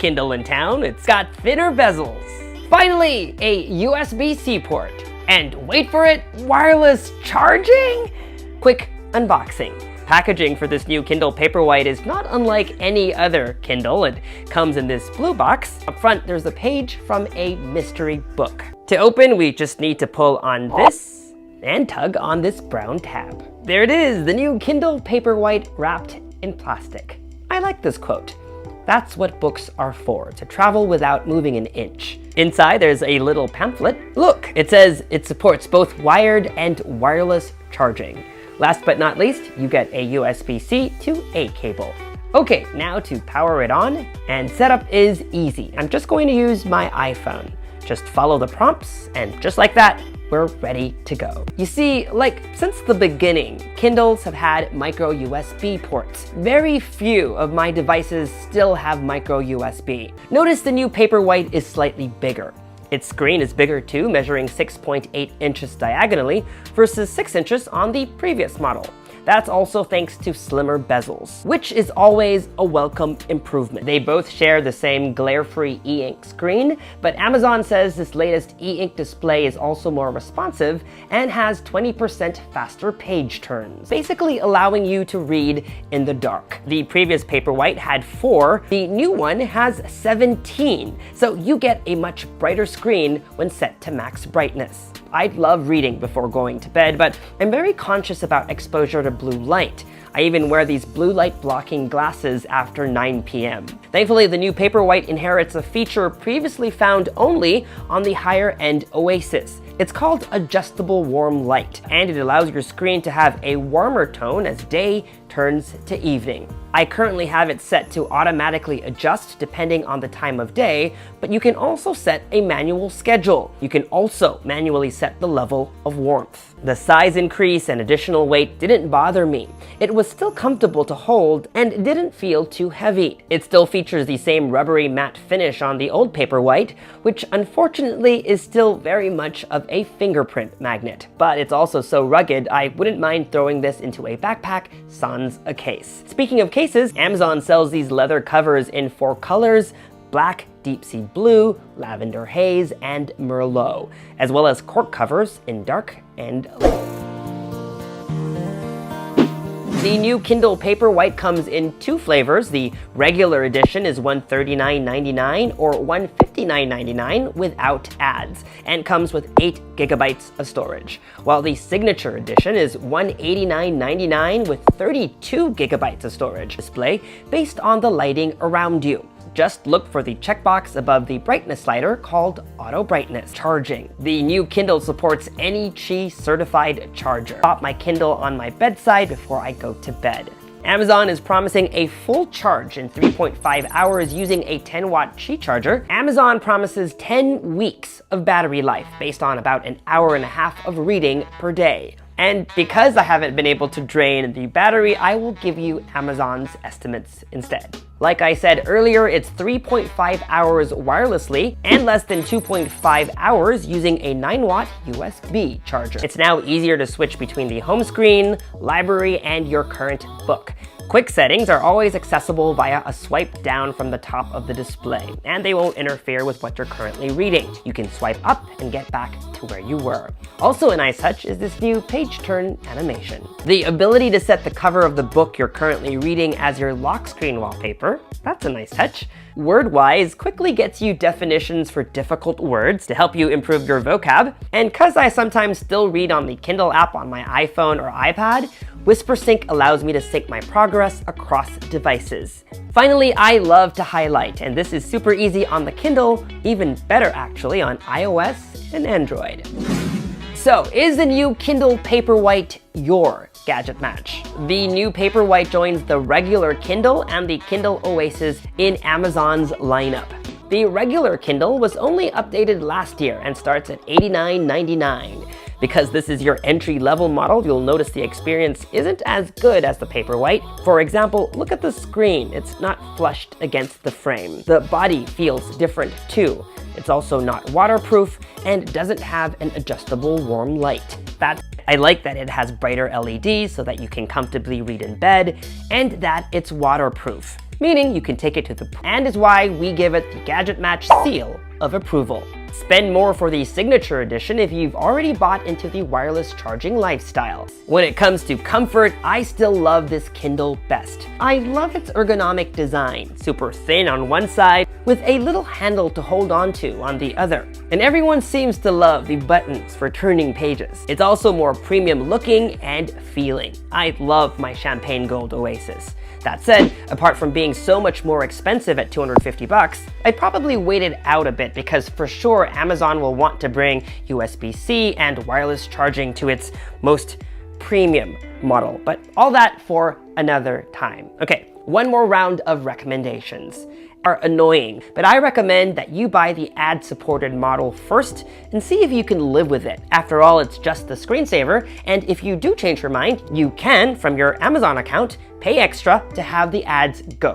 Kindle in town. It's got thinner bezels. Finally, a USB-C port. And wait for it, wireless charging? Quick unboxing. Packaging for this new Kindle Paperwhite is not unlike any other Kindle. It comes in this blue box. Up front, there's a page from a mystery book. To open, we just need to pull on this and tug on this brown tab. There it is, the new Kindle Paperwhite wrapped in plastic. I like this quote. That's what books are for, to travel without moving an inch. Inside, there's a little pamphlet. Look, it says it supports both wired and wireless charging. Last but not least, you get a USB-C to A cable. Okay, now to power it on, and setup is easy. I'm just going to use my iPhone. Just follow the prompts, and just like that, we're ready to go. You see, since the beginning, Kindles have had micro USB ports. Very few of my devices still have micro USB. Notice the new Paperwhite is slightly bigger. Its screen is bigger too, measuring 6.8 inches diagonally versus 6 inches on the previous model. That's also thanks to slimmer bezels, which is always a welcome improvement. They both share the same glare-free e-ink screen, but Amazon says this latest e-ink display is also more responsive and has 20% faster page turns, basically allowing you to read in the dark. The previous Paperwhite had 4, the new one has 17, so you get a much brighter screen when set to max brightness. I love reading before going to bed, but I'm very conscious about exposure to blue light. I even wear these blue light blocking glasses after 9 p.m. Thankfully, the new Paperwhite inherits a feature previously found only on the higher end Oasis. It's called adjustable warm light, and it allows your screen to have a warmer tone as day turns to evening. I currently have it set to automatically adjust depending on the time of day, but you can also set a manual schedule. You can also manually set the level of warmth. The size increase and additional weight didn't bother me. It was still comfortable to hold and didn't feel too heavy. It still features the same rubbery matte finish on the old Paperwhite, which unfortunately is still very much of a fingerprint magnet. But it's also so rugged, I wouldn't mind throwing this into a backpack sans a case. Speaking of cases, Amazon sells these leather covers in 4 colors: black, deep sea blue, lavender haze, and merlot, as well as cork covers in dark and light. The new Kindle Paperwhite comes in 2 flavors. The regular edition is $139.99 or $159.99 without ads, and comes with 8 gigabytes of storage, while the signature edition is $189.99 with 32 gigabytes of storage. Display based on the lighting around you. Just look for the checkbox above the brightness slider called Auto Brightness. Charging. The new Kindle supports any Qi certified charger. Pop my Kindle on my bedside before I go to bed. Amazon is promising a full charge in 3.5 hours using a 10-watt Qi charger. Amazon promises 10 weeks of battery life based on about an hour and a half of reading per day. And because I haven't been able to drain the battery, I will give you Amazon's estimates instead. Like I said earlier, it's 3.5 hours wirelessly and less than 2.5 hours using a 9-watt USB charger. It's now easier to switch between the home screen, library, and your current book. Quick settings are always accessible via a swipe down from the top of the display, and they won't interfere with what you're currently reading. You can swipe up and get back to where you were. Also a nice touch is this new page turn animation. The ability to set the cover of the book you're currently reading as your lock screen wallpaper, that's a nice touch. WordWise quickly gets you definitions for difficult words to help you improve your vocab, and because I sometimes still read on the Kindle app on my iPhone or iPad, WhisperSync allows me to sync my progress across devices. Finally, I love to highlight, and this is super easy on the Kindle, even better actually on iOS and Android. So, is the new Kindle Paperwhite your gadget match? The new Paperwhite joins the regular Kindle and the Kindle Oasis in Amazon's lineup. The regular Kindle was only updated last year and starts at $89.99. Because this is your entry-level model, you'll notice the experience isn't as good as the Paperwhite. For example, look at the screen. It's not flushed against the frame. The body feels different too. It's also not waterproof and doesn't have an adjustable warm light. That's I like that it has brighter LEDs so that you can comfortably read in bed, and that it's waterproof, meaning you can take it to the pool, and is why we give it the Gadget Match seal of approval. Spend more for the Signature Edition if you've already bought into the wireless charging lifestyle. When it comes to comfort, I still love this Kindle best. I love its ergonomic design, super thin on one side, with a little handle to hold onto on the other. And everyone seems to love the buttons for turning pages. It's also more premium looking and feeling. I love my champagne gold Oasis. That said, apart from being so much more expensive at $250, I'd probably wait it out a bit because for sure Amazon will want to bring USB-C and wireless charging to its most premium model, but all that for another time. Okay, one more round of recommendations. Are annoying, but I recommend that you buy the ad-supported model first and see if you can live with it. After all, it's just the screensaver, and if you do change your mind, you can, from your Amazon account, pay extra to have the ads go.